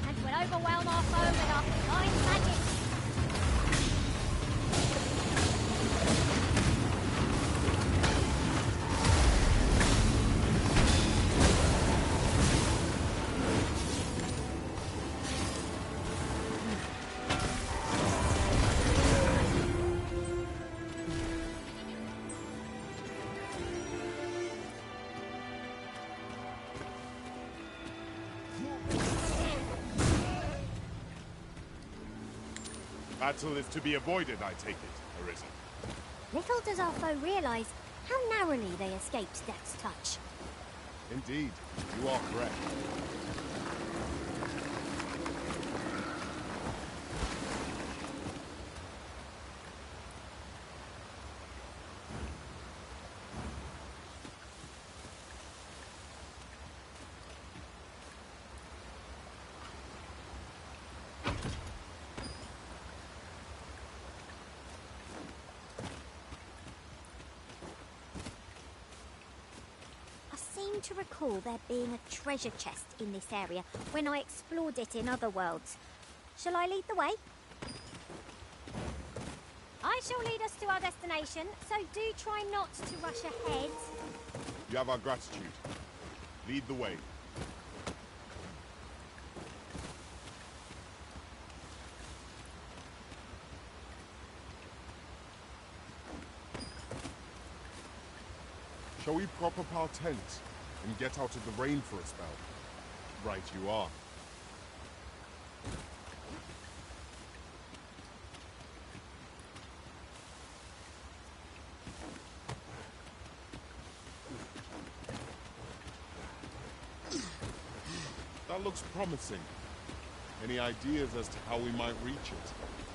and will overwhelm our foe with our divine magic. Battle is to be avoided, I take it, Arisen. Little does our foe realise how narrowly they escaped death's touch. Indeed, you are correct. To recall there being a treasure chest in this area when I explored it in other worlds. Shall I lead the way? I shall lead us to our destination, so do try not to rush ahead. You have our gratitude. Lead the way. Shall we prop up our tent and get out of the rain for a spell? Right you are. That looks promising. Any ideas as to how we might reach it?